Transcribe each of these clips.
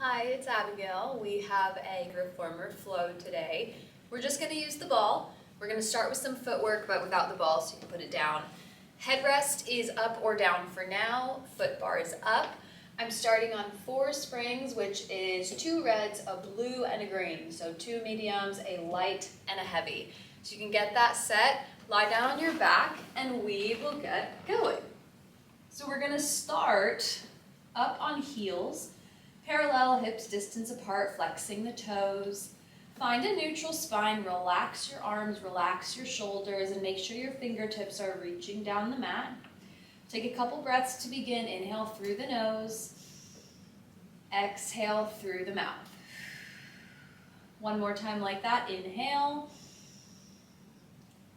Hi, it's Abigail. We have a grip former flow today. We're just going to use the ball. We're going to start with some footwork, but without the ball, so you can put it down. Headrest is up or down for now. Foot bar is up. I'm starting on 4 springs, which is 2 reds, a blue, and a green. So 2 mediums, a light, and a heavy. So you can get that set, lie down on your back, and we will get going. So we're going to start up on heels. Parallel, hips distance apart, flexing the toes. Find a neutral spine, relax your arms, relax your shoulders, and make sure your fingertips are reaching down the mat. Take a couple breaths to begin. Inhale through the nose. Exhale through the mouth. One more time like that. Inhale.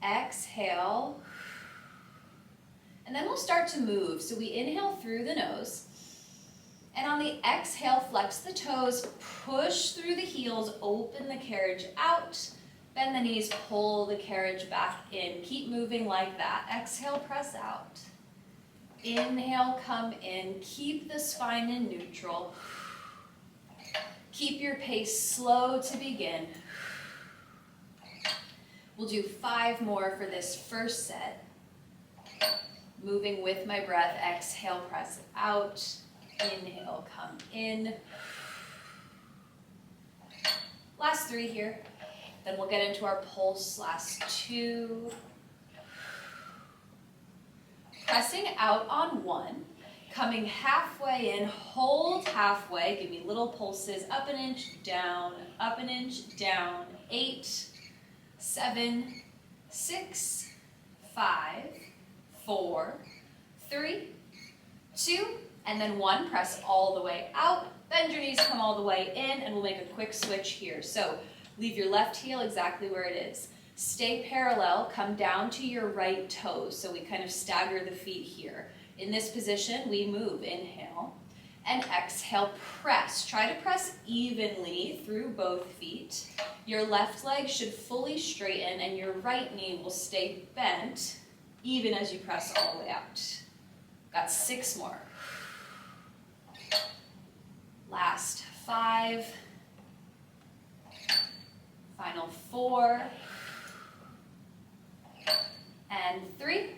Exhale. And then we'll start to move. So we inhale through the nose. And on the exhale, flex the toes, push through the heels, open the carriage out, bend the knees, pull the carriage back in. Keep moving like that. Exhale, press out. Inhale, come in. Keep the spine in neutral. Keep your pace slow to begin. We'll do 5 more for this first set. Moving with my breath. Exhale, press out. Inhale, come in. Last 3 here. Then we'll get into our pulse. Last 2. Pressing out on 1. Coming halfway in. Hold halfway. Give me little pulses. Up an inch, down. Up an inch, down. 8, 7, 6, 5, 4, 3, 2, and then 1, press all the way out, bend your knees, come all the way in, and we'll make a quick switch here. So leave your left heel exactly where it is. Stay parallel, come down to your right toes, so we kind of stagger the feet here. In this position, we move, inhale, and exhale, press. Try to press evenly through both feet. Your left leg should fully straighten, and your right knee will stay bent, even as you press all the way out. Got 6 more. Last 5, final 4, and 3.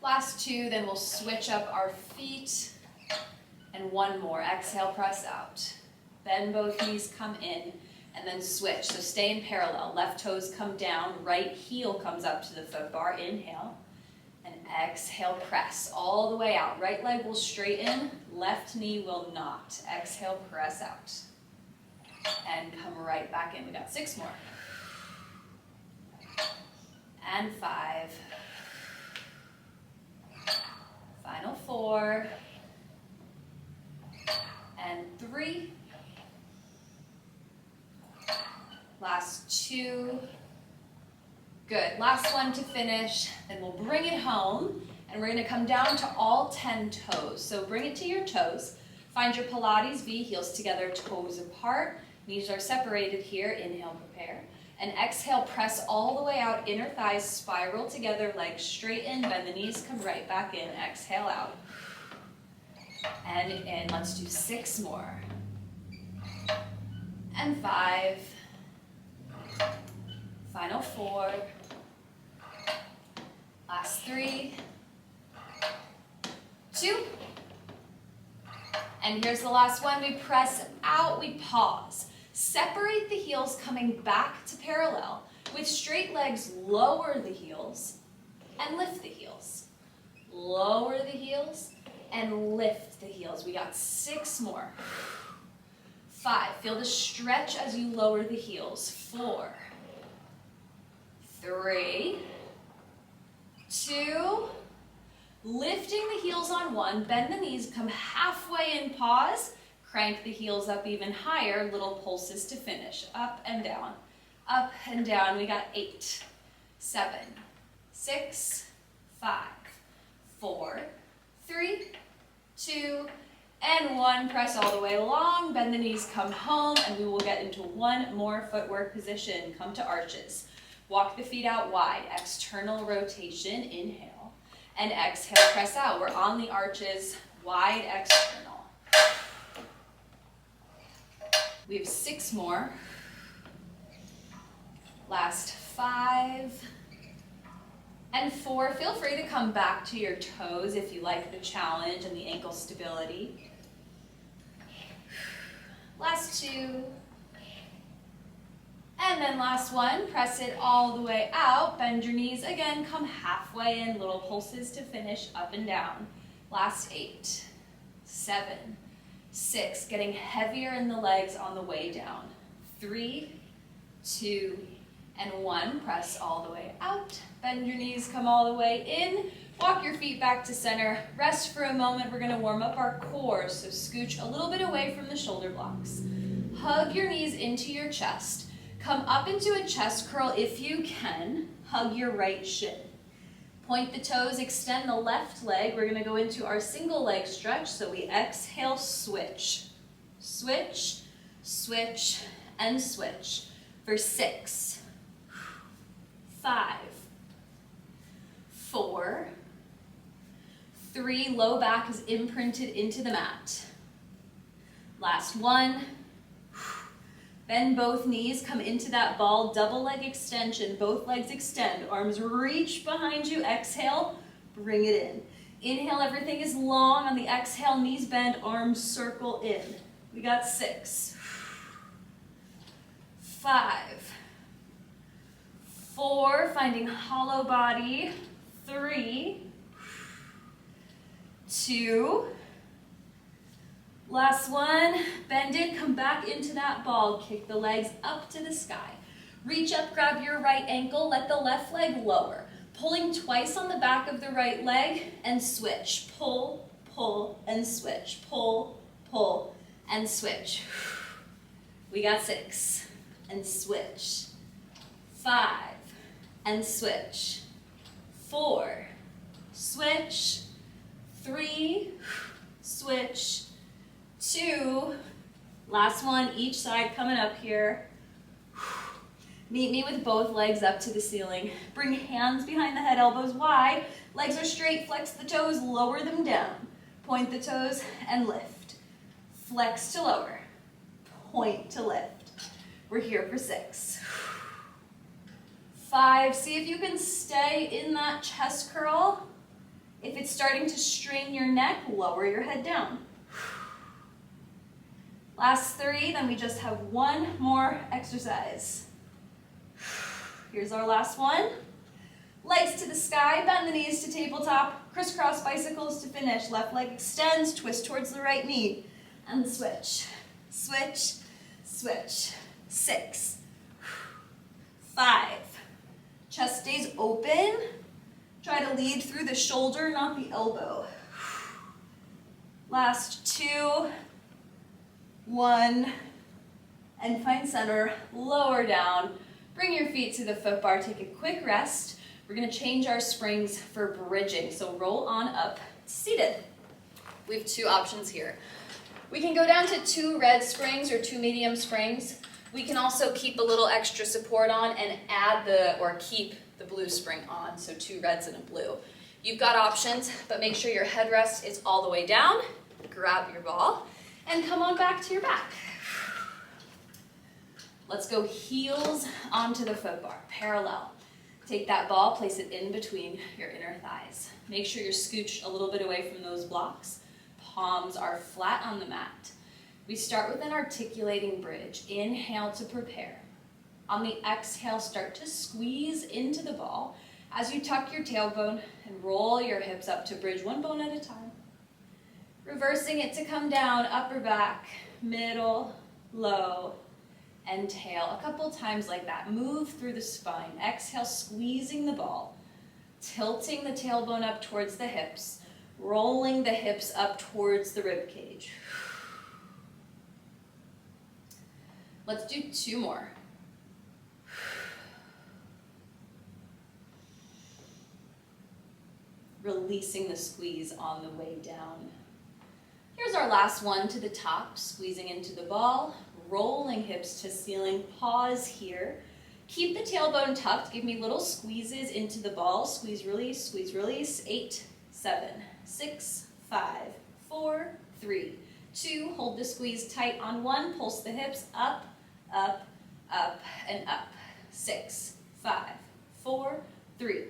Last 2, then we'll switch up our feet, and 1 more. Exhale, press out. Bend both knees, come in, and then switch. So stay in parallel. Left toes come down, right heel comes up to the foot bar. Inhale. And exhale, press all the way out. Right leg will straighten, left knee will not. Exhale, press out. And come right back in. We got 6 more. And 5. Final 4. And 3. Last 2. Good. Last one to finish. Then we'll bring it home, and we're going to come down to all 10 toes. So bring it to your toes. Find your Pilates V, heels together, toes apart. Knees are separated here. Inhale, prepare. And exhale, press all the way out. Inner thighs spiral together, legs straighten. Bend the knees, come right back in. Exhale out. And in. Let's do 6 more. And 5. Final 4. Last 3. 2. And here's the last one. We press out, we pause. Separate the heels coming back to parallel. With straight legs, lower the heels and lift the heels. Lower the heels and lift the heels. We got 6 more. 5. Feel the stretch as you lower the heels. 4. 3, 2, lifting the heels on 1, bend the knees, come halfway in, pause, crank the heels up even higher, little pulses to finish, up and down, we got 8, 7, 6, 5, 4, 3, 2, and 1, press all the way along, bend the knees, come home, and we will get into 1 more footwork position, come to arches. Walk the feet out wide, external rotation, inhale, and exhale, press out. We're on the arches, wide external. We have 6 more. Last 5 and 4. Feel free to come back to your toes if you like the challenge and the ankle stability. Last 2. And then last 1, press it all the way out, bend your knees again, come halfway in, little pulses to finish, up and down. Last 8, 7, 6, getting heavier in the legs on the way down. 3, 2, and 1, press all the way out, bend your knees, come all the way in, walk your feet back to center, rest for a moment. We're gonna warm up our core, so scooch a little bit away from the shoulder blocks. Hug your knees into your chest. Come up into a chest curl if you can. Hug your right shin. Point the toes, extend the left leg. We're gonna go into our single leg stretch, so we exhale, switch. Switch, switch, and switch. For 6, 5, 4, 3, low back is imprinted into the mat. Last 1. Bend both knees, come into that ball, double leg extension, both legs extend, arms reach behind you, exhale, bring it in. Inhale, everything is long, on the exhale, knees bend, arms circle in. We got 6, 5, 4, finding hollow body, 3, 2, last 1, bend it, come back into that ball, kick the legs up to the sky. Reach up, grab your right ankle, let the left leg lower. Pulling twice on the back of the right leg and switch. Pull, pull, and switch. Pull, pull, and switch. We got 6, and switch. 5, and switch. 4, switch. 3, switch. 2, last 1, each side coming up here. Meet me with both legs up to the ceiling. Bring hands behind the head, elbows wide. Legs are straight, flex the toes, lower them down. Point the toes and lift. Flex to lower, point to lift. We're here for 6. 5, see if you can stay in that chest curl. If it's starting to strain your neck, lower your head down. Last 3, then we just have 1 more exercise. Here's our last one. Legs to the sky, bend the knees to tabletop, crisscross bicycles to finish. Left leg extends, twist towards the right knee, and switch. Switch, switch. 6, 5. Chest stays open. Try to lead through the shoulder, not the elbow. Last 2, 1, and find center, lower down. Bring your feet to the foot bar, take a quick rest. We're gonna change our springs for bridging, so roll on up, seated. We have 2 options here. We can go down to 2 red springs or 2 medium springs. We can also keep a little extra support on and keep the blue spring on, so 2 reds and a blue. You've got options, but make sure your headrest is all the way down. Grab your ball and come on back to your back. Let's go heels onto the foot bar, parallel. Take that ball, place it in between your inner thighs. Make sure you're scooched a little bit away from those blocks. Palms are flat on the mat. We start with an articulating bridge. Inhale to prepare. On the exhale, start to squeeze into the ball as you tuck your tailbone and roll your hips up to bridge 1 bone at a time. Reversing it to come down, upper back, middle, low, and tail. A couple times like that. Move through the spine. Exhale, squeezing the ball. Tilting the tailbone up towards the hips. Rolling the hips up towards the rib cage. Let's do 2 more. Releasing the squeeze on the way down. Here's our last one to the top, squeezing into the ball, rolling hips to ceiling, pause here. Keep the tailbone tucked, give me little squeezes into the ball, squeeze, release, 8, 7, 6, 5, 4, 3, 2, hold the squeeze tight on 1, pulse the hips up, up, up, and up. 6, 5, 4, 3,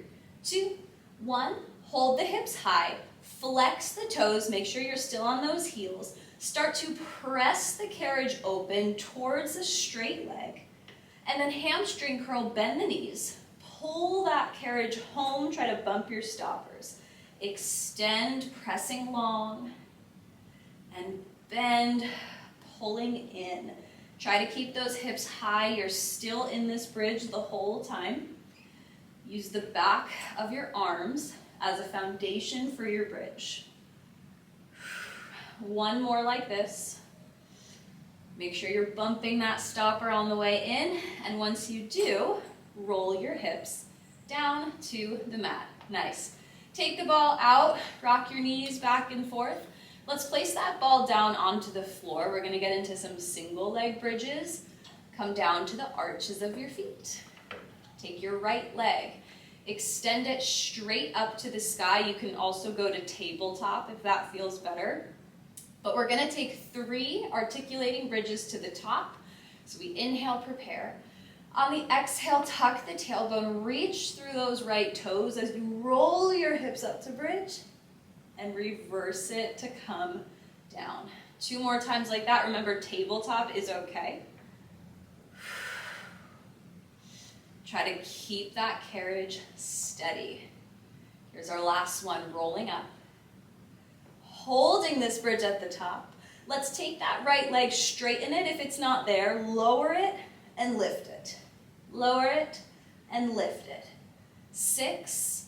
2, 1. Hold the hips high, flex the toes, make sure you're still on those heels. Start to press the carriage open towards the straight leg. And then hamstring curl, bend the knees. Pull that carriage home, try to bump your stoppers. Extend, pressing long, and bend, pulling in. Try to keep those hips high. You're still in this bridge the whole time. Use the back of your arms as a foundation for your bridge. 1 more like this. Make sure you're bumping that stopper on the way in, and once you do, roll your hips down to the mat. Nice. Take the ball out, rock your knees back and forth. Let's place that ball down onto the floor. We're going to get into some single leg bridges. Come down to the arches of your feet. Take your right leg, extend it straight up to the sky. You can also go to tabletop if that feels better. But we're going to take 3 articulating bridges to the top. So we inhale, prepare. On the exhale, tuck the tailbone, reach through those right toes as you roll your hips up to bridge and reverse it to come down. 2 more times like that. Remember, tabletop is okay. Try to keep that carriage steady. Here's our last one, rolling up. Holding this bridge at the top. Let's take that right leg, straighten it if it's not there, lower it and lift it. Lower it and lift it. 6,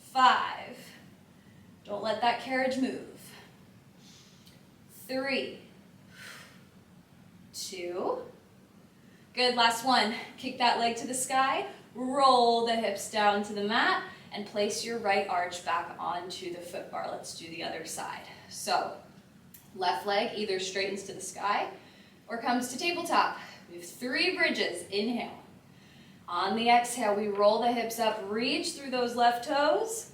5. Don't let that carriage move. 3, 2. Good, last one. Kick that leg to the sky, roll the hips down to the mat, and place your right arch back onto the foot bar. Let's do the other side. So, left leg either straightens to the sky or comes to tabletop. We have 3 bridges. Inhale. On the exhale, we roll the hips up, reach through those left toes.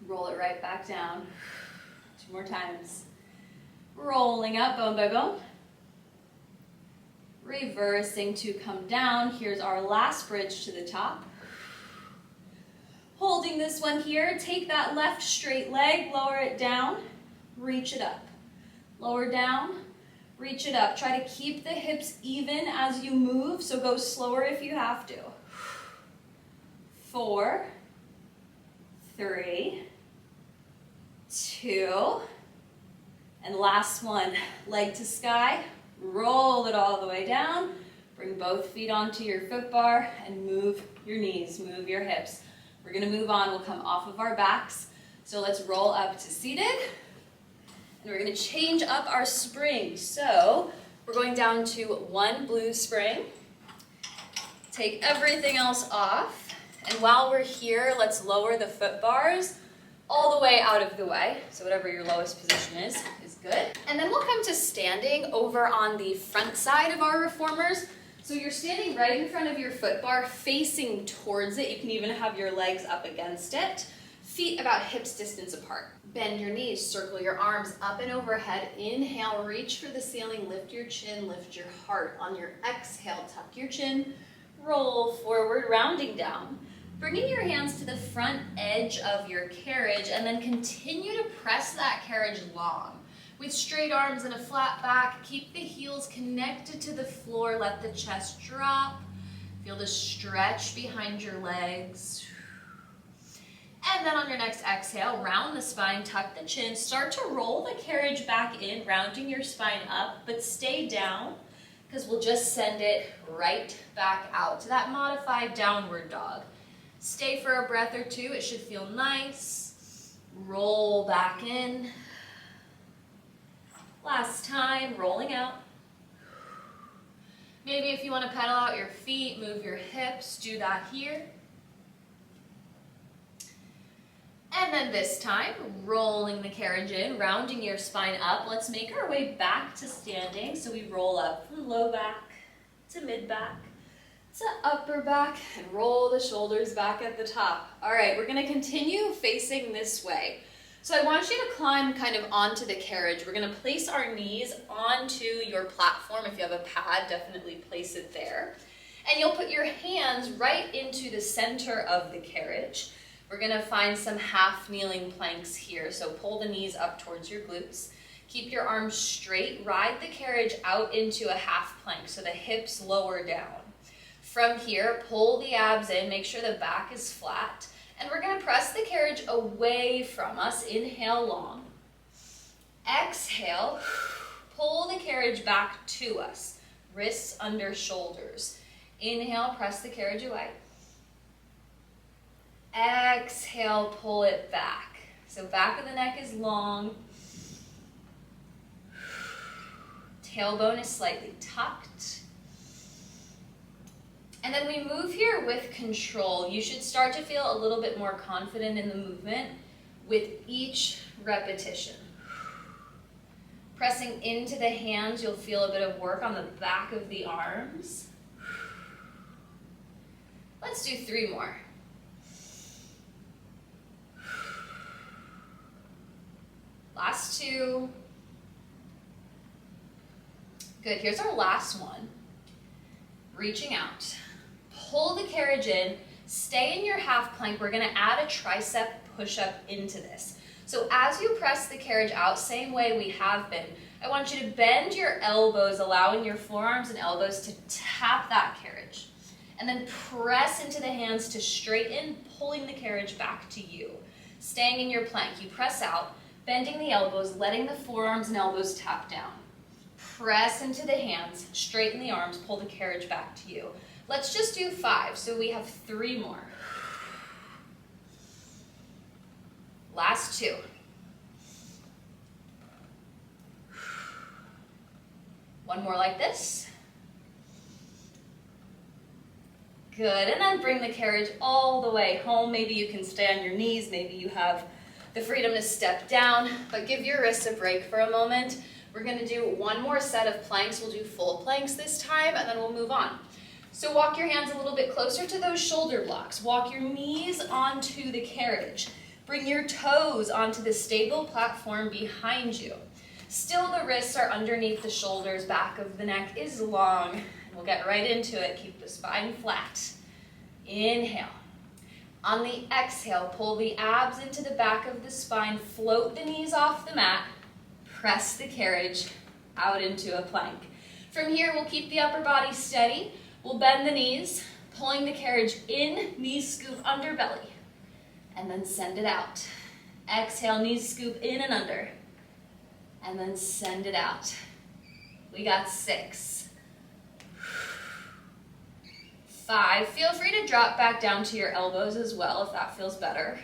Roll it right back down. 2 more times. Rolling up, bone by bone. Reversing to come down. Here's our last bridge to the top. Holding this one here, take that left straight leg, lower it down, reach it up. Lower down, reach it up. Try to keep the hips even as you move, so go slower if you have to. 4, 3, 2, and last one, leg to sky, roll it all the way down, bring both feet onto your foot bar, and move your knees, move your hips. We're going to move on. We'll come off of our backs. So let's roll up to seated. And we're going to change up our spring. So we're going down to 1 blue spring. Take everything else off. And while we're here, let's lower the foot bars all the way out of the way. So whatever your lowest position is good. And then we'll come to standing over on the front side of our reformers. So you're standing right in front of your foot bar, facing towards it. You can even have your legs up against it. Feet about hips distance apart. Bend your knees, circle your arms up and overhead. Inhale, reach for the ceiling, lift your chin, lift your heart. On your exhale, tuck your chin, roll forward, rounding down. Bringing your hands to the front edge of your carriage and then continue to press that carriage long. With straight arms and a flat back, keep the heels connected to the floor, let the chest drop. Feel the stretch behind your legs. And then on your next exhale, round the spine, tuck the chin, start to roll the carriage back in, rounding your spine up, but stay down because we'll just send it right back out to that modified downward dog. Stay for a breath or 2, it should feel nice. Roll back in. Last time, rolling out. Maybe if you want to pedal out your feet, move your hips, do that here. And then this time, rolling the carriage in, rounding your spine up. Let's make our way back to standing. So we roll up from low back to mid back to upper back and roll the shoulders back at the top. All right, we're going to continue facing this way. So I want you to climb kind of onto the carriage. We're going to place our knees onto your platform. If you have a pad, definitely place it there. And you'll put your hands right into the center of the carriage. We're going to find some half kneeling planks here. So pull the knees up towards your glutes. Keep your arms straight. Ride the carriage out into a half plank so the hips lower down. From here, pull the abs in. Make sure the back is flat. And we're going to press the carriage away from us. Inhale long. Exhale. Pull the carriage back to us. Wrists under shoulders. Inhale, press the carriage away. Exhale, pull it back. So back of the neck is long. Tailbone is slightly tucked. And then we move here with control. You should start to feel a little bit more confident in the movement with each repetition. Pressing into the hands, you'll feel a bit of work on the back of the arms. Let's do 3 more. Last 2. Good, here's our last one. Reaching out. Pull the carriage in, stay in your half plank. We're gonna add a tricep push-up into this. So as you press the carriage out, same way we have been, I want you to bend your elbows, allowing your forearms and elbows to tap that carriage. And then press into the hands to straighten, pulling the carriage back to you. Staying in your plank, you press out, bending the elbows, letting the forearms and elbows tap down. Press into the hands, straighten the arms, pull the carriage back to you. Let's just do 5, so we have 3 more. Last 2. One more like this. Good, and then bring the carriage all the way home. Maybe you can stay on your knees, maybe you have the freedom to step down, but give your wrists a break for a moment. We're gonna do 1 more set of planks. We'll do full planks this time, and then we'll move on. So walk your hands a little bit closer to those shoulder blocks. Walk your knees onto the carriage. Bring your toes onto the stable platform behind you. Still, the wrists are underneath the shoulders, back of the neck is long. We'll get right into it. Keep the spine flat. Inhale. On the exhale, pull the abs into the back of the spine, float the knees off the mat, press the carriage out into a plank. From here, we'll keep the upper body steady. We'll bend the knees, pulling the carriage in, knees scoop under belly, and then send it out. Exhale, knees scoop in and under, and then send it out. We got 6. 5. Feel free to drop back down to your elbows as well if that feels better.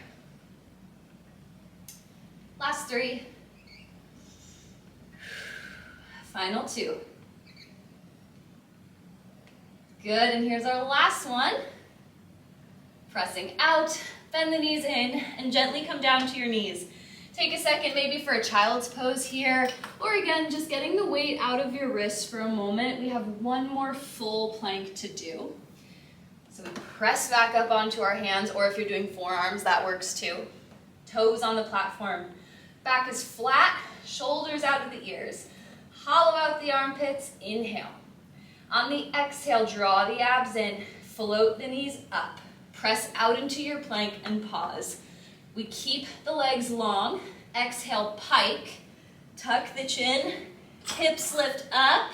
Last 3. Final 2. Good, and here's our last one. Pressing out, bend the knees in, and gently come down to your knees. Take a second maybe for a child's pose here, or again, just getting the weight out of your wrists for a moment. We have 1 more full plank to do. So we press back up onto our hands, or if you're doing forearms, that works too. Toes on the platform. Back is flat, shoulders out of the ears. Hollow out the armpits, inhale. On the exhale, draw the abs in, float the knees up. Press out into your plank and pause. We keep the legs long. Exhale, pike. Tuck the chin, hips lift up,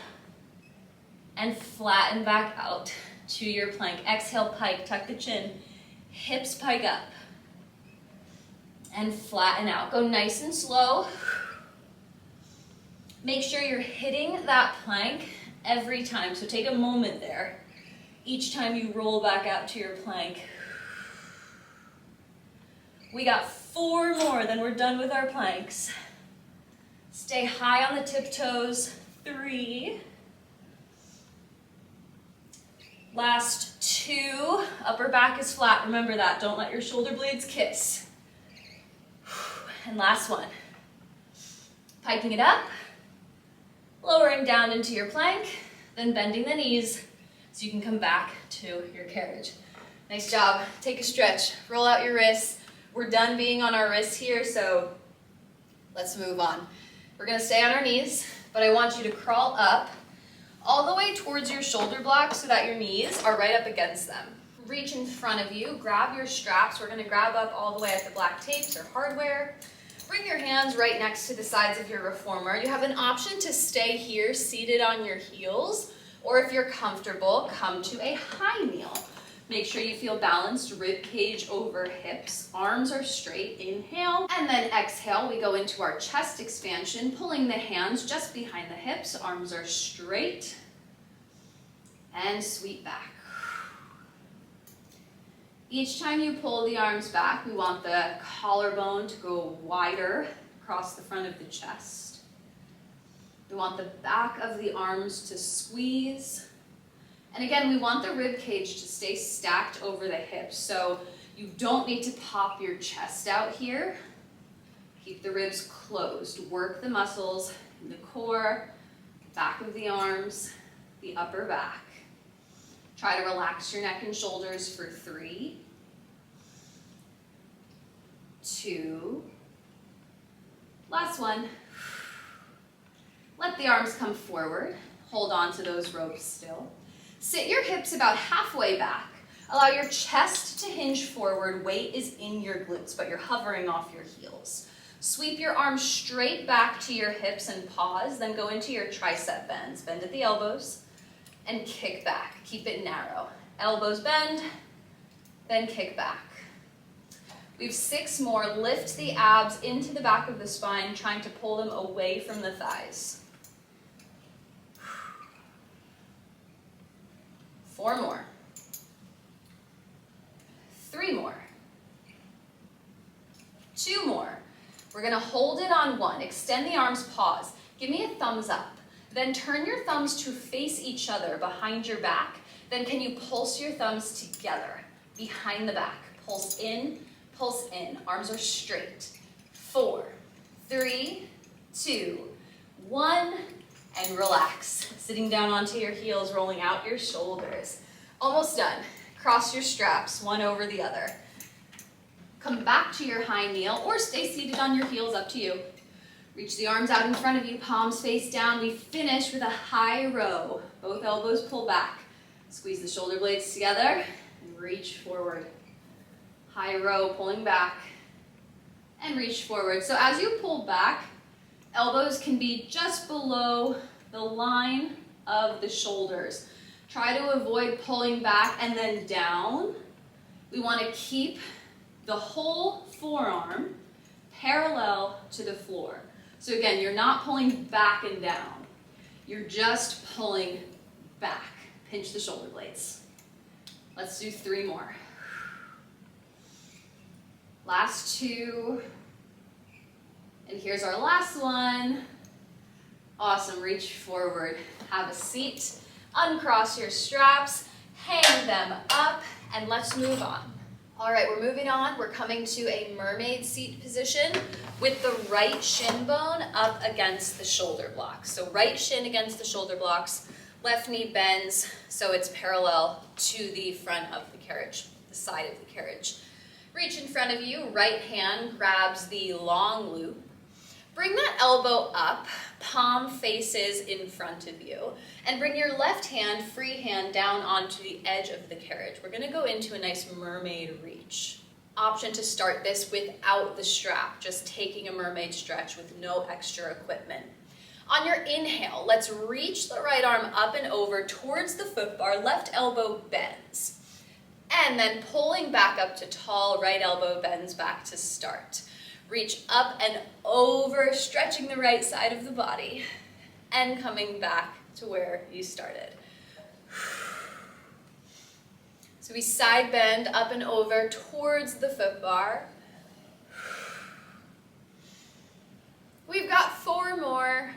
and flatten back out to your plank. Exhale, pike, tuck the chin, hips pike up, and flatten out. Go nice and slow. Make sure you're hitting that plank every time, so take a moment there. Each time you roll back out to your plank. We got 4 more, then we're done with our planks. Stay high on the tiptoes. 3. Last 2. Upper back is flat, remember that. Don't let your shoulder blades kiss. And last one. Piking it up. Lowering down into your plank, then bending the knees so you can come back to your carriage. Nice job. Take a stretch. Roll out your wrists. We're done being on our wrists here, so Let's move on. We're gonna stay on our knees, but I want you to crawl up all the way towards your shoulder blocks so that your knees are right up against them. Reach in front of you, grab your straps. We're gonna grab up all the way at the black tapes or hardware. Bring your hands right next to the sides of your reformer. You have an option to stay here seated on your heels, or if you're comfortable, come to a high kneel. Make sure you feel balanced, rib cage over hips, arms are straight, inhale, and then exhale, we go into our chest expansion, pulling the hands just behind the hips, arms are straight, and sweep back. Each time you pull the arms back, we want the collarbone to go wider across the front of the chest. We want the back of the arms to squeeze. And again, we want the rib cage to stay stacked over the hips. So you don't need to pop your chest out here. Keep the ribs closed. Work the muscles in the core, back of the arms, the upper back. Try to relax your neck and shoulders for 3, 2, last one. Let the arms come forward. Hold on to those ropes still. Sit your hips about halfway back. Allow your chest to hinge forward. Weight is in your glutes, but you're hovering off your heels. Sweep your arms straight back to your hips and pause, then go into your tricep bends. Bend at the elbows and kick back. Keep it narrow. Elbows bend, then kick back. We have 6 more. Lift the abs into the back of the spine, trying to pull them away from the thighs. 4 more. 3 more. 2 more. We're gonna hold it on 1. Extend the arms, pause. Give me a thumbs up. Then turn your thumbs to face each other behind your back. Then can you pulse your thumbs together behind the back? Pulse in, pulse in. Arms are straight. 4, 3, 2, 1, and relax. Sitting down onto your heels, rolling out your shoulders. Almost done. Cross your straps, one over the other. Come back to your high kneel or stay seated on your heels, up to you. Reach the arms out in front of you, palms face down. We finish with a high row. Both elbows pull back. Squeeze the shoulder blades together and reach forward. High row, pulling back and reach forward. So as you pull back, elbows can be just below the line of the shoulders. Try to avoid pulling back and then down. We want to keep the whole forearm parallel to the floor. So again, you're not pulling back and down. You're just pulling back. Pinch the shoulder blades. Let's do 3 more. Last 2. And here's our last one. Awesome, reach forward. Have a seat. Uncross your straps. Hang them up. And let's move on. All right, we're moving on. We're coming to a mermaid seat position with the right shin bone up against the shoulder blocks. So right shin against the shoulder blocks, left knee bends so it's parallel to the front of the carriage, the side of the carriage. Reach in front of you, right hand grabs the long loop. Bring that elbow up, palm faces in front of you, and bring your left hand, free hand, down onto the edge of the carriage. We're gonna go into a nice mermaid reach. Option to start this without the strap, just taking a mermaid stretch with no extra equipment. On your inhale, let's reach the right arm up and over towards the footbar, left elbow bends. And then pulling back up to tall, right elbow bends back to start. Reach up and over, stretching the right side of the body, and coming back to where you started. So we side bend up and over towards the footbar. We've got 4 more.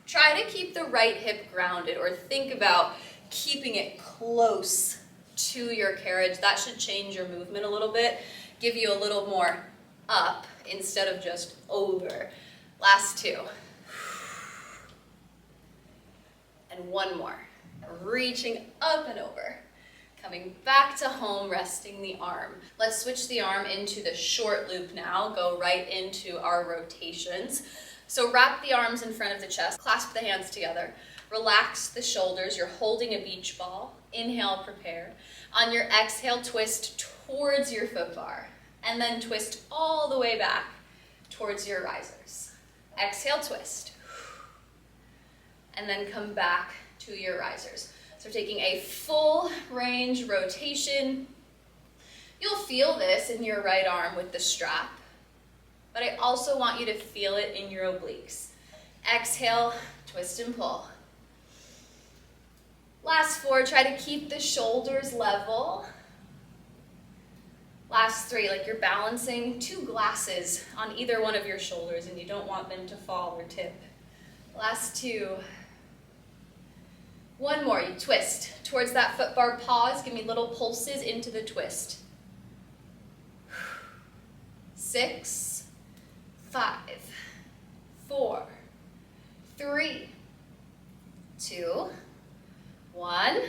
Try to keep the right hip grounded, or think about keeping it close to your carriage. That should change your movement a little bit. Give you a little more up instead of just over. Last 2. And 1 more. Reaching up and over. Coming back to home, resting the arm. Let's switch the arm into the short loop now. Go right into our rotations. So wrap the arms in front of the chest, clasp the hands together, relax the shoulders. You're holding a beach ball. Inhale, prepare. On your exhale, twist towards your foot bar, and then twist all the way back towards your risers. Exhale, twist, and then come back to your risers. So taking a full range rotation. You'll feel this in your right arm with the strap, but I also want you to feel it in your obliques. Exhale, twist and pull. Last 4, try to keep the shoulders level. Last 3, like you're balancing 2 glasses on either one of your shoulders and you don't want them to fall or tip. Last 2. 1 more, you twist towards that foot bar, pause, give me little pulses into the twist. 6, 5, 4, 3, 2, 1, and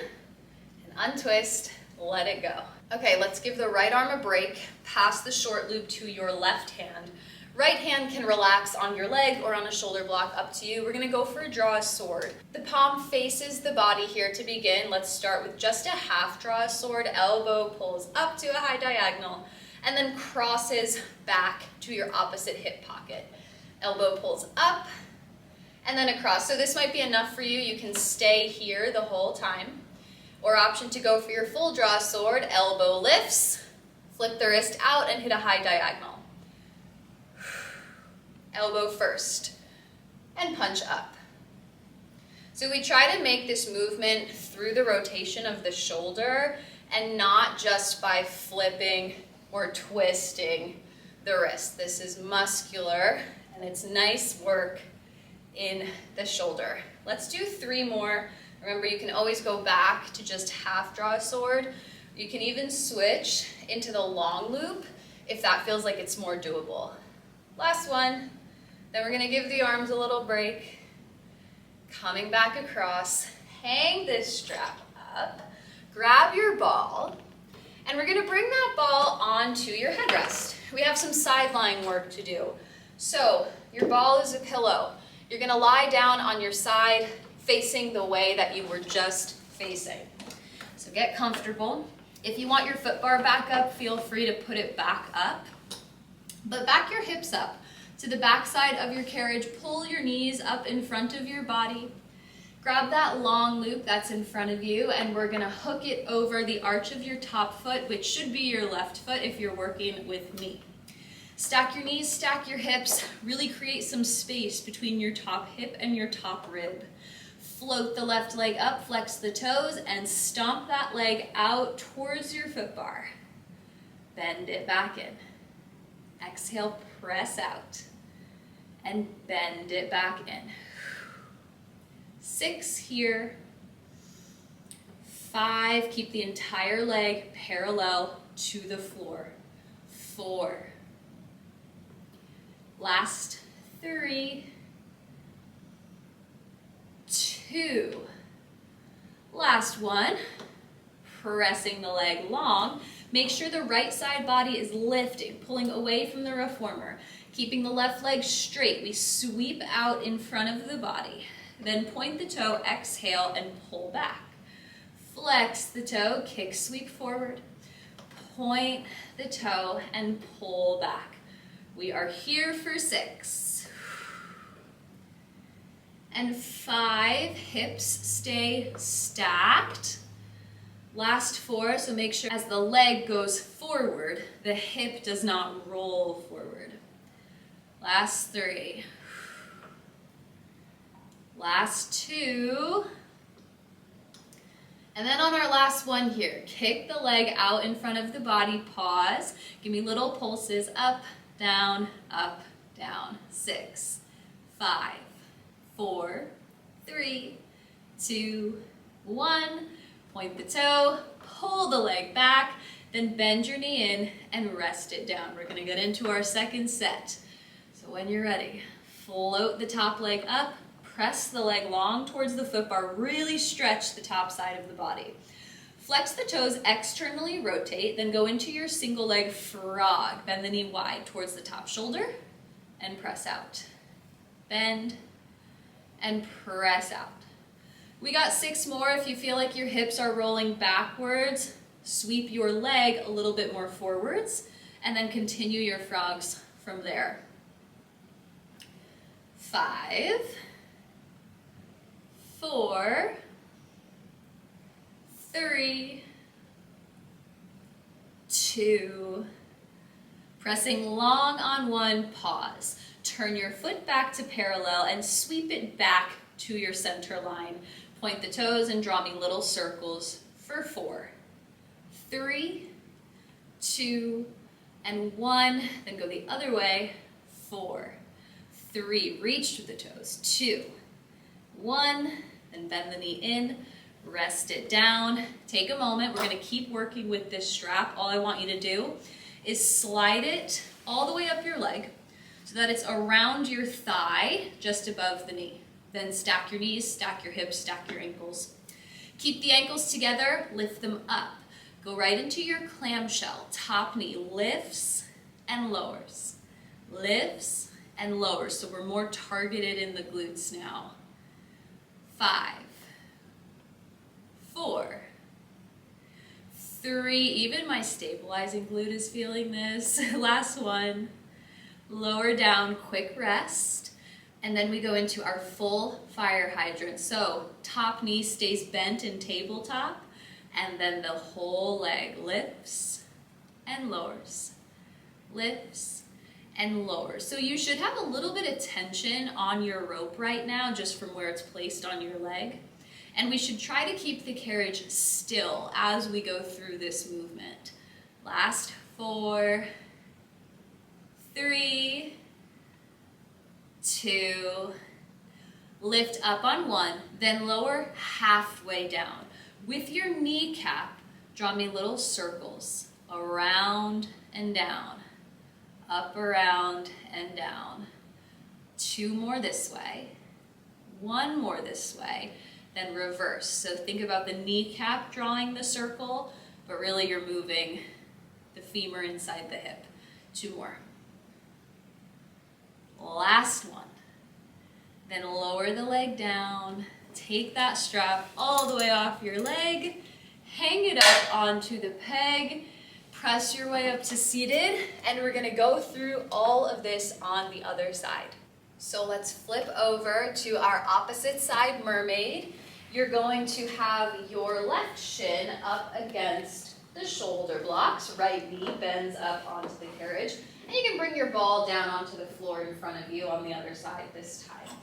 untwist, let it go. Okay, let's give the right arm a break, pass the short loop to your left hand. Right hand can relax on your leg or on a shoulder block, up to you. We're gonna go for a draw a sword. The palm faces the body here to begin. Let's start with just a half draw a sword, elbow pulls up to a high diagonal, and then crosses back to your opposite hip pocket. Elbow pulls up, and then across. So this might be enough for you. You can stay here the whole time. Or option to go for your full draw sword, elbow lifts, flip the wrist out and hit a high diagonal. Elbow first, and punch up. So we try to make this movement through the rotation of the shoulder and not just by flipping or twisting the wrist. This is muscular and it's nice work in the shoulder. Let's do 3 more. Remember, you can always go back to just half draw a sword. You can even switch into the long loop if that feels like it's more doable. Last one. Then we're gonna give the arms a little break. Coming back across, hang this strap up, grab your ball, and we're gonna bring that ball onto your headrest. We have some sideline work to do. So your ball is a pillow. You're gonna lie down on your side, facing the way that you were just facing. So get comfortable. If you want your foot bar back up, feel free to put it back up. But back your hips up to the back side of your carriage. Pull your knees up in front of your body. Grab that long loop that's in front of you, and we're gonna hook it over the arch of your top foot, which should be your left foot if you're working with me. Stack your knees, stack your hips, really create some space between your top hip and your top rib. Float the left leg up, flex the toes, and stomp that leg out towards your foot bar. Bend it back in. Exhale, press out, and bend it back in. 6 here. 5, keep the entire leg parallel to the floor. 4. Last 3. 2. Last 1. Pressing the leg long. Make sure the right side body is lifting, pulling away from the reformer. Keeping the left leg straight, we sweep out in front of the body. Then point the toe, exhale, and pull back. Flex the toe, kick, sweep forward. Point the toe and pull back. We are here for 6. And 5, hips stay stacked. Last 4, so make sure as the leg goes forward, the hip does not roll forward. Last 3. Last 2. And then on our last one here, kick the leg out in front of the body, pause. Give me little pulses, up, down, 6, 5, 4, 3, 2, 1. Point the toe, pull the leg back, then bend your knee in and rest it down. We're gonna get into our second set. So when you're ready, float the top leg up, press the leg long towards the foot bar, really stretch the top side of the body. Flex the toes, externally rotate, then go into your single leg frog. Bend the knee wide towards the top shoulder and press out. Bend and press out. We got 6 more. If you feel like your hips are rolling backwards, sweep your leg a little bit more forwards and then continue your frogs from there. 5, 4, 3, 2, pressing long on 1, pause. Turn your foot back to parallel and sweep it back to your center line. Point the toes and draw me little circles for 4, 3, 2, and 1. Then go the other way. 4, 3, reach through the toes. 2, 1, then bend the knee in. Rest it down. Take a moment. We're going to keep working with this strap. All I want you to do is slide it all the way up your leg so that it's around your thigh, just above the knee. Then stack your knees, stack your hips, stack your ankles. Keep the ankles together, lift them up. Go right into your clamshell. Top knee lifts and lowers. Lifts and lowers. So we're more targeted in the glutes now. 5, 4, 3, even my stabilizing glute is feeling this. Last one. Lower down, quick rest. And then we go into our full fire hydrant. So top knee stays bent in tabletop, and then the whole leg lifts and lowers. Lifts and lowers. So you should have a little bit of tension on your rope right now, just from where it's placed on your leg. And we should try to keep the carriage still as we go through this movement. Last 4, 3, 2, lift up on 1, then lower halfway down. With your kneecap, draw me little circles around and down, up, around, and down. 2 more this way, 1 more this way, then reverse. So think about the kneecap drawing the circle, but really you're moving the femur inside the hip. 2 more. Last one. Then lower the leg down, take that strap all the way off your leg, hang it up onto the peg, press your way up to seated, and we're gonna go through all of this on the other side. So let's flip over to our opposite side, mermaid. You're going to have your left shin up against the shoulder blocks, right knee bends up onto the carriage, and you can bring your ball down onto the floor in front of you on the other side this time.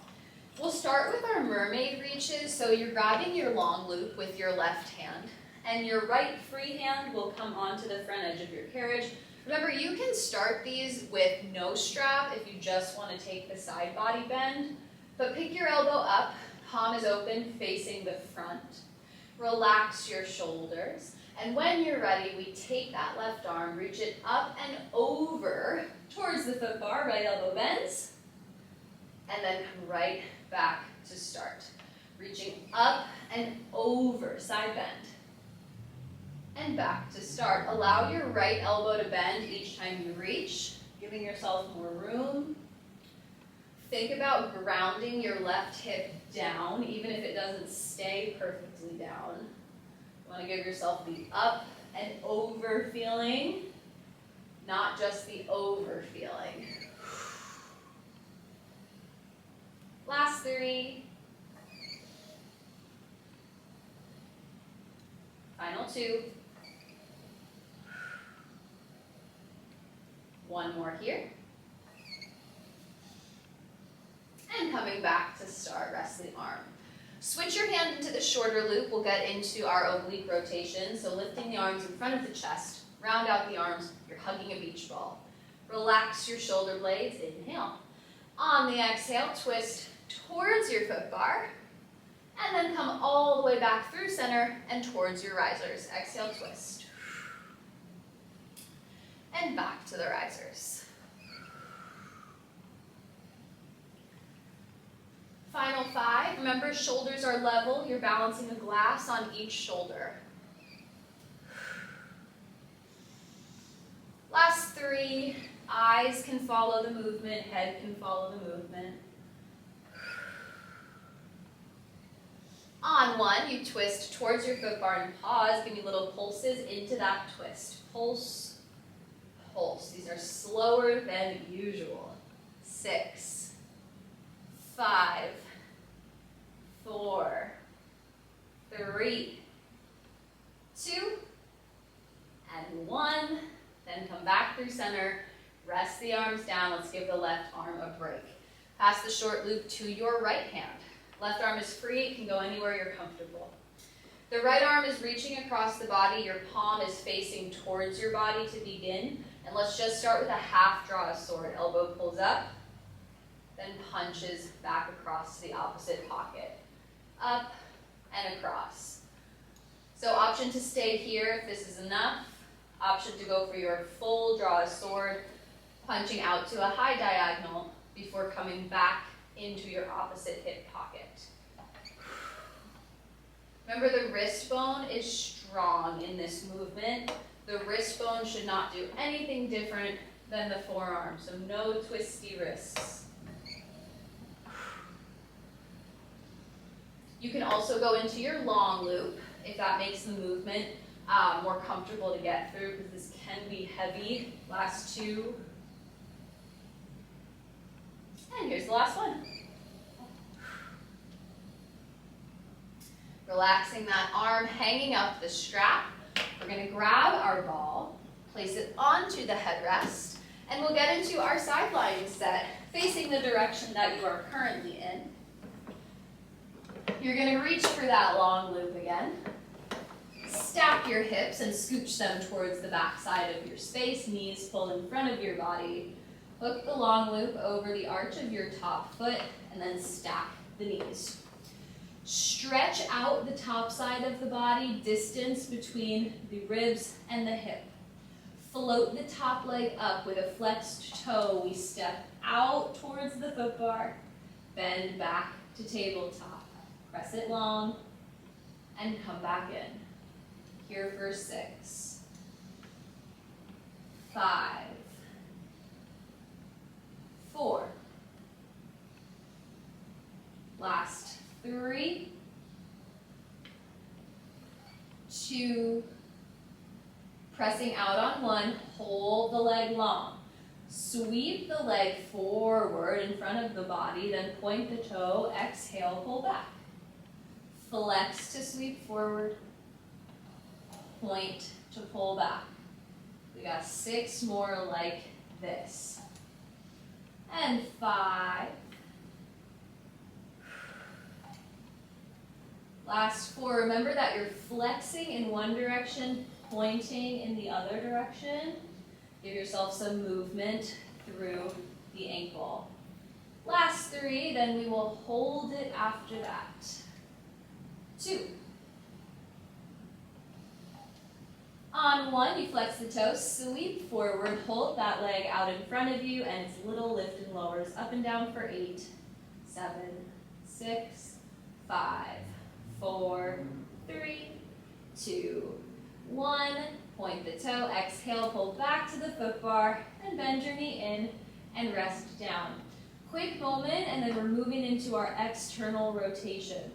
We'll start with our mermaid reaches. So you're grabbing your long loop with your left hand, and your right free hand will come onto the front edge of your carriage. Remember, you can start these with no strap if you just want to take the side body bend, but pick your elbow up, palm is open, facing the front. Relax your shoulders, and when you're ready, we take that left arm, reach it up and over towards the foot bar, right elbow bends, and then come right back to start. Reaching up and over, side bend, and back to start. Allow your right elbow to bend each time you reach, giving yourself more room. Think about grounding your left hip down, even if it doesn't stay perfectly down. You want to give yourself the up and over feeling, not just the over feeling. Last 3. Final 2. 1 more here. And coming back to start, rest the arm. Switch your hand into the shorter loop. We'll get into our oblique rotation. So lifting the arms in front of the chest, round out the arms, you're hugging a beach ball. Relax your shoulder blades, inhale. On the exhale, twist towards your foot bar, and then come all the way back through center and towards your risers. Exhale, twist. And back to the risers. Final 5. Remember, shoulders are level. You're balancing a glass on each shoulder. Last 3, eyes can follow the movement, head can follow the movement. On 1, you twist towards your foot bar and pause. Give me little pulses into that twist. Pulse, pulse. These are slower than usual. 6, 5, 4, 3, 2, and 1. Then come back through center. Rest the arms down. Let's give the left arm a break. Pass the short loop to your right hand. Left arm is free. It can go anywhere you're comfortable. The right arm is reaching across the body. Your palm is facing towards your body to begin. And let's just start with a half draw a sword. Elbow pulls up, then punches back across to the opposite pocket. Up and across. So option to stay here if this is enough. Option to go for your full draw a sword, punching out to a high diagonal before coming back into your opposite hip pocket. Remember, the wrist bone is strong in this movement. The wrist bone should not do anything different than the forearm, so no twisty wrists. You can also go into your long loop if that makes the movement more comfortable to get through, because this can be heavy. Last 2. And here's the last one. Relaxing that arm, hanging up the strap. We're going to grab our ball, place it onto the headrest, and we'll get into our side lying set, facing the direction that you are currently in. You're going to reach for that long loop again. Stack your hips and scooch them towards the back side of your space. Knees pull in front of your body. Hook the long loop over the arch of your top foot, and then stack the knees. Stretch out the top side of the body, distance between the ribs and the hip. Float the top leg up with a flexed toe. We step out towards the foot bar, bend back to tabletop. Press it long, and come back in. Here for 6, 5, 4. Last 3, 2, pressing out on 1, hold the leg long. Sweep the leg forward in front of the body, then point the toe, exhale, pull back. Flex to sweep forward, point to pull back. We got 6 more like this. And 5. Last 4. Remember that you're flexing in one direction, pointing in the other direction. Give yourself some movement through the ankle. Last 3, then we will hold it after that. 2. On 1, you flex the toes, sweep forward, hold that leg out in front of you, and it's little lift and lowers up and down for 8, 7, 6, 5, 4, 3, 2, 1. Point the toe, exhale, pull back to the foot bar, and bend your knee in and rest down. Quick moment, and then we're moving into our external rotation.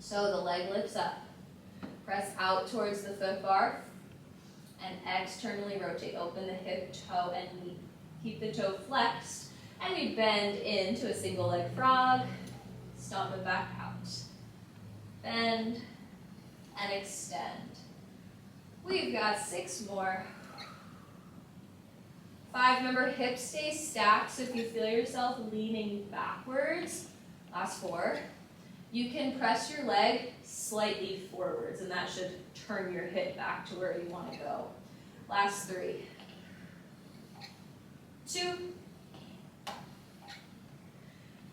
So the leg lifts up. Press out towards the foot bar, and externally rotate. Open the hip, toe, and knee. Keep the toe flexed, and we bend into a single leg frog. Stomp it back out. Bend and extend. We've got 6 more. 5, remember, hips stay stacked, so if you feel yourself leaning backwards, last 4, you can press your leg slightly forwards, and that should turn your hip back to where you want to go. Last 3, 2,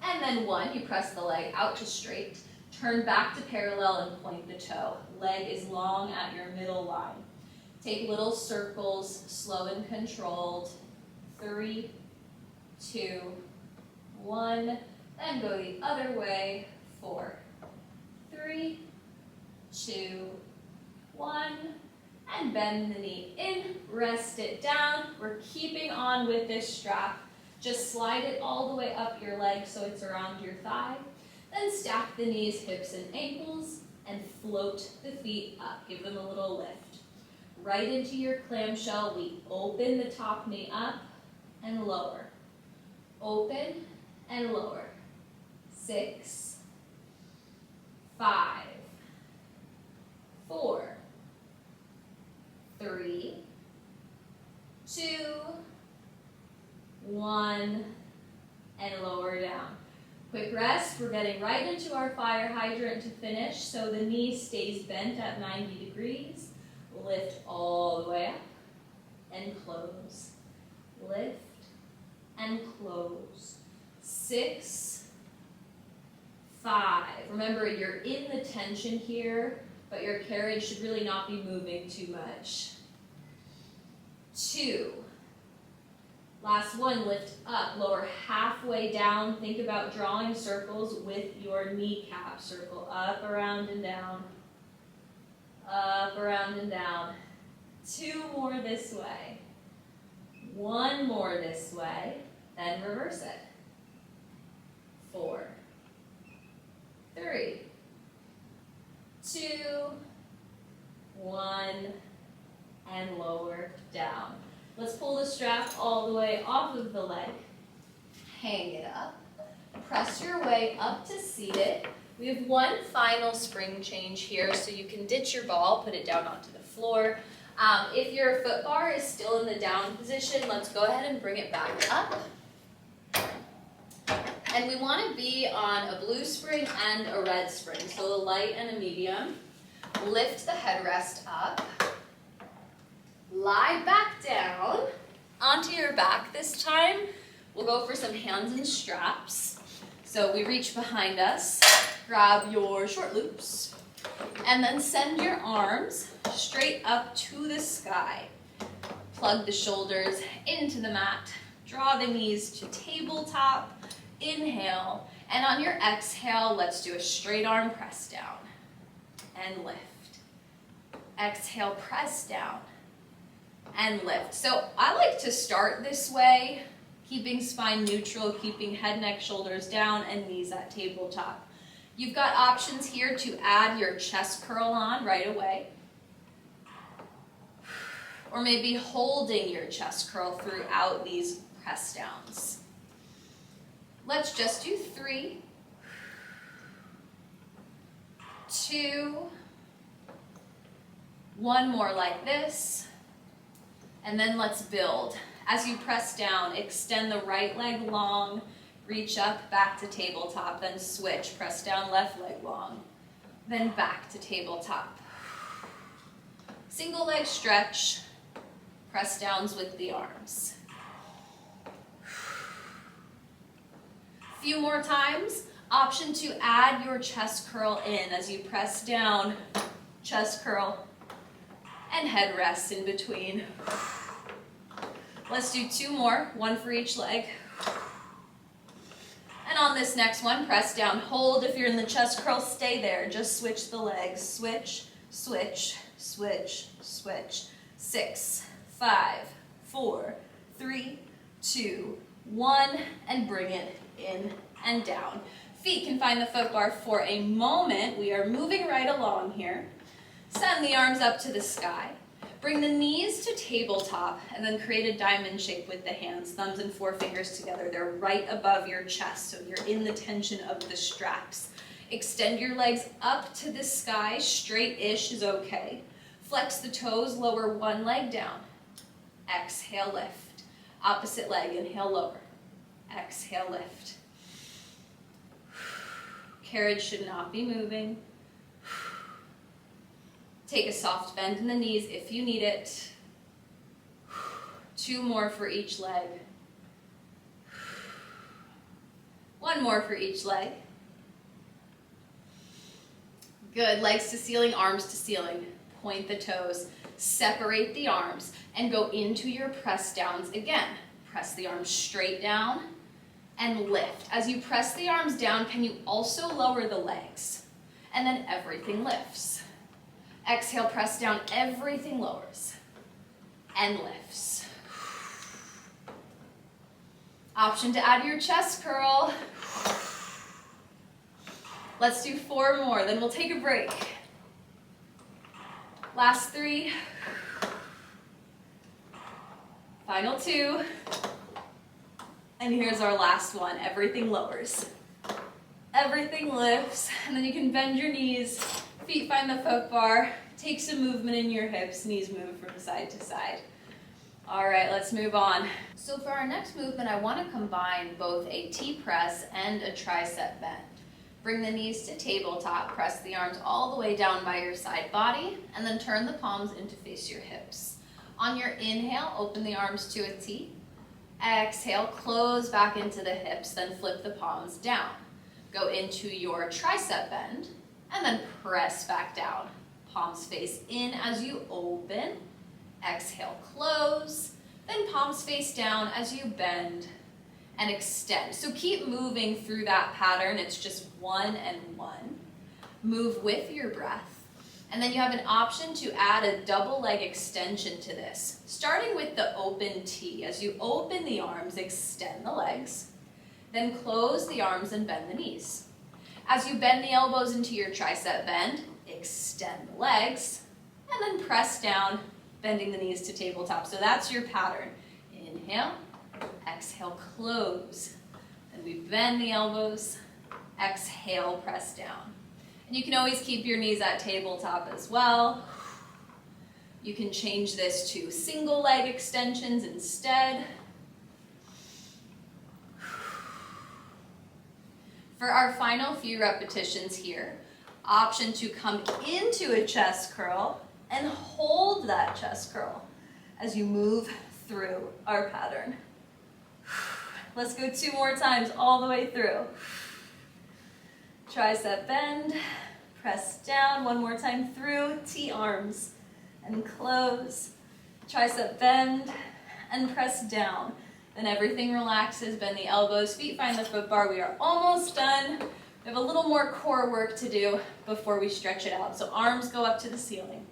and then 1. You press the leg out to straight, turn back to parallel, and point the toe. Leg is long at your middle line. Take little circles, slow and controlled. 3, 2, 1, then go the other way. 4, 3, 2, 1, and bend the knee in, rest it down. We're keeping on with this strap. Just slide it all the way up your leg so it's around your thigh. Then stack the knees, hips, and ankles, and float the feet up. Give them a little lift. Right into your clamshell, we open the top knee up and lower. Open and lower. 6, 5, 4, 3, 2, 1, and lower down. Quick rest. We're getting right into our fire hydrant to finish, so the knee stays bent at 90 degrees. Lift all the way up and close. Lift and close. 6, 5. Remember, you're in the tension here, but your carriage should really not be moving too much. 2. Last one, lift up, lower halfway down. Think about drawing circles with your kneecap. Circle up, around, and down. Up, around, and down. 2 more this way. 1 more this way. Then reverse it. 4, 3, 2, 1, and lower down. Let's pull the strap all the way off of the leg. Hang it up. Press your way up to seated. We have one final spring change here, so you can ditch your ball, put it down onto the floor. If your foot bar is still in the down position, let's go ahead and bring it back up. And we want to be on a blue spring and a red spring, so a light and a medium. Lift the headrest up. Lie back down. Onto your back this time. We'll go for some hands and straps. So we reach behind us, grab your short loops, and then send your arms straight up to the sky. Plug the shoulders into the mat. Draw the knees to tabletop. Inhale, and on your exhale, let's do a straight arm press down and lift. Exhale, press down and lift. So I like to start this way, keeping spine neutral, keeping head, neck, shoulders down, and knees at tabletop. You've got options here to add your chest curl on right away, or maybe holding your chest curl throughout these press downs. Let's just do 3, 2, 1 more like this, and then let's build. As you press down, extend the right leg long, reach up, back to tabletop, then switch, press down, left leg long, then back to tabletop. Single leg stretch, press downs with the arms. Few more times. Option to add your chest curl in as you press down, chest curl, and head rest in between. Let's do 2 more, 1 for each leg. And on this next one, press down, hold. If you're in the chest curl, stay there. Just switch the legs. Switch, switch, switch, switch. 6, 5, 4, 3, 2, 1, and bring it in and down. Feet can find the foot bar for a moment. We are moving right along here. Send the arms up to the sky. Bring the knees to tabletop and then create a diamond shape with the hands, thumbs and forefingers together. They're right above your chest, so you're in the tension of the straps. Extend your legs up to the sky. Straight-ish is okay. Flex the toes, lower one leg down. Exhale, lift. Opposite leg, inhale, lower. Exhale, lift. Carriage should not be moving. Take a soft bend in the knees if you need it. 2 more for each leg. 1 more for each leg. Good. Legs to ceiling, arms to ceiling. Point the toes. Separate the arms and go into your press downs again. Press the arms straight down and lift. As you press the arms down, can you also lower the legs? And then everything lifts. Exhale, press down, everything lowers and lifts. Option to add your chest curl. Let's do 4 more, then we'll take a break. Last 3. Final 2. And here's our last one. Everything lowers. Everything lifts, and then you can bend your knees, feet find the foot bar, take some movement in your hips, knees move from side to side. All right, let's move on. So for our next movement, I want to combine both a T-press and a tricep bend. Bring the knees to tabletop, press the arms all the way down by your side body, and then turn the palms in to face your hips. On your inhale, open the arms to a T. Exhale, close back into the hips, then flip the palms down. Go into your tricep bend, and then press back down. Palms face in as you open. Exhale, close. Then palms face down as you bend and extend. So keep moving through that pattern. It's just 1 and 1. Move with your breath. And then you have an option to add a double leg extension to this, starting with the open T. As you open the arms, extend the legs, then close the arms and bend the knees. As you bend the elbows into your tricep bend, extend the legs, and then press down, bending the knees to tabletop. So that's your pattern. Inhale, exhale, close. Then we bend the elbows, exhale, press down. And you can always keep your knees at tabletop as well. You can change this to single leg extensions instead. For our final few repetitions here, option to come into a chest curl and hold that chest curl as you move through our pattern. Let's go 2 more times all the way through. Tricep bend, press down, 1 more time through, T arms, and close. Tricep bend, and press down. Then everything relaxes, bend the elbows, feet find the foot bar. We are almost done. We have a little more core work to do before we stretch it out. So arms go up to the ceiling.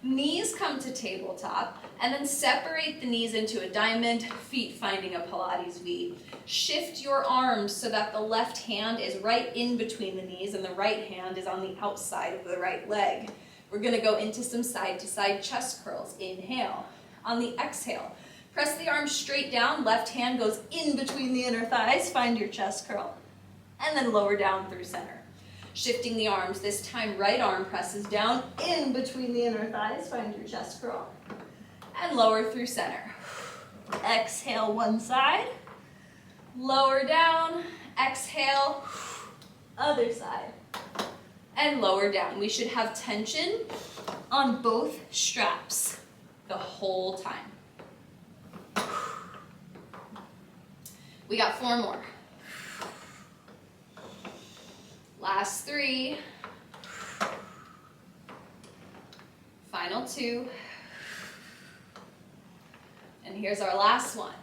Knees come to tabletop, and then separate the knees into a diamond, feet finding a Pilates V. Shift your arms so that the left hand is right in between the knees and the right hand is on the outside of the right leg. We're gonna go into some side-to-side chest curls. Inhale. On the exhale, press the arms straight down, left hand goes in between the inner thighs, find your chest curl, and then lower down through center. Shifting the arms, this time right arm presses down in between the inner thighs, find your chest curl, and lower through center. Exhale, one side, lower down, exhale, other side, and lower down. We should have tension on both straps the whole time. We got 4 more. Last 3. Final 2. And here's our last one.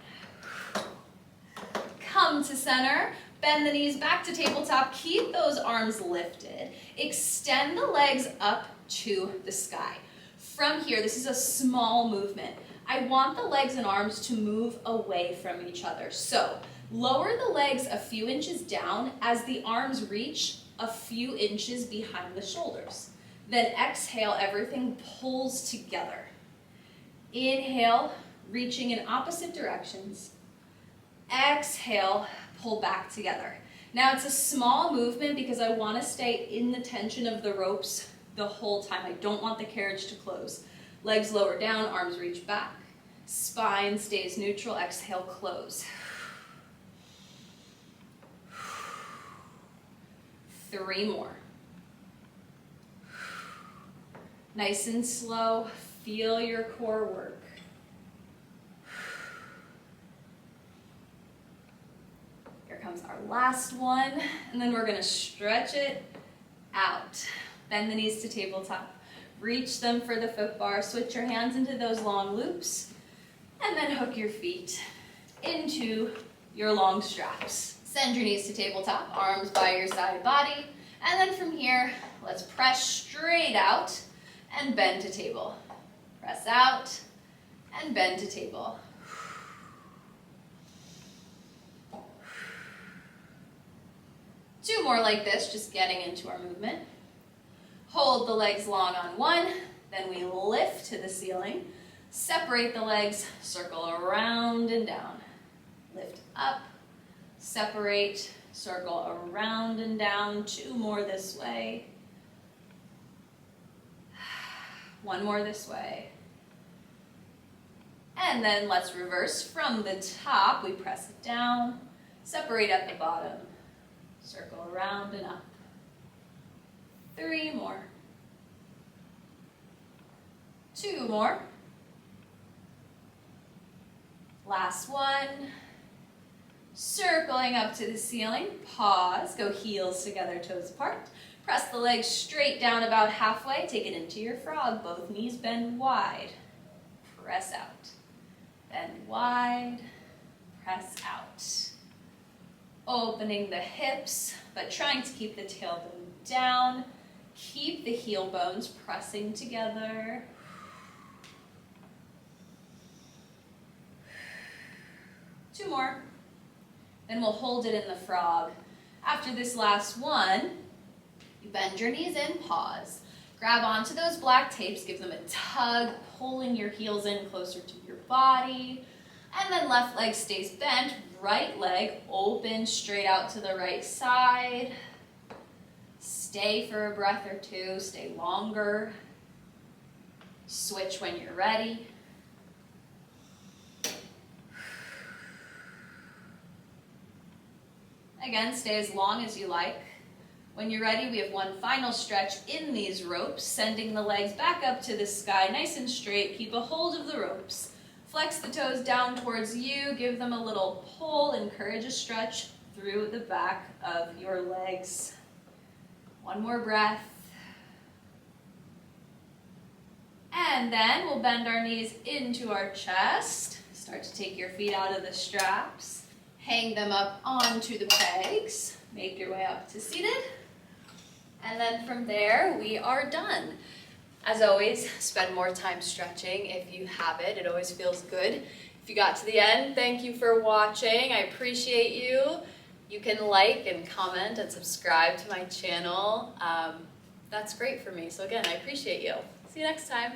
Come to center, bend the knees back to tabletop, keep those arms lifted, extend the legs up to the sky. From here, this is a small movement. I want the legs and arms to move away from each other. So lower the legs a few inches down as the arms reach a few inches behind the shoulders. Then exhale, everything pulls together. Inhale, reaching in opposite directions. Exhale, pull back together. Now it's a small movement because I want to stay in the tension of the ropes the whole time. I don't want the carriage to close. Legs lower down, arms reach back. Spine stays neutral, exhale, close. 3 more. Nice and slow, feel your core work. Here comes our last one, and then we're gonna stretch it out. Bend the knees to tabletop. Reach them for the foot bar. Switch your hands into those long loops, and then hook your feet into your long straps. Send your knees to tabletop, arms by your side body, and then from here, let's press straight out and bend to table. Press out and bend to table. Two more like this, just getting into our movement. Hold the legs long on one, then we lift to the ceiling. Separate the legs, circle around and down. Lift up, separate, circle around and down. Two more this way. One more this way. And then let's reverse. From the top, we press it down, separate at the bottom. Circle around and up. Three more. Two more. Last one. Circling up to the ceiling. Pause. Go heels together, toes apart. Press the legs straight down about halfway. Take it into your frog. Both knees bend wide. Press out. Bend wide. Press out. Opening the hips, but trying to keep the tailbone down. Keep the heel bones pressing together. Two more. Then we'll hold it in the frog. After this last one, you bend your knees in, pause. Grab onto those black tapes, give them a tug, pulling your heels in closer to your body. And then left leg stays bent, right leg open straight out to the right side. Stay for a breath or two, stay longer. Switch when you're ready. Again, stay as long as you like. When you're ready, we have one final stretch in these ropes, sending the legs back up to the sky, nice and straight. Keep a hold of the ropes. Flex the toes down towards you, give them a little pull, encourage a stretch through the back of your legs. One more breath. And then we'll bend our knees into our chest. Start to take your feet out of the straps. Hang them up onto the pegs. Make your way up to seated. And then from there, we are done. As always, spend more time stretching if you have it. It always feels good. If you got to the end, thank you for watching. I appreciate you. You can like and comment and subscribe to my channel. That's great for me. So again, I appreciate you. See you next time.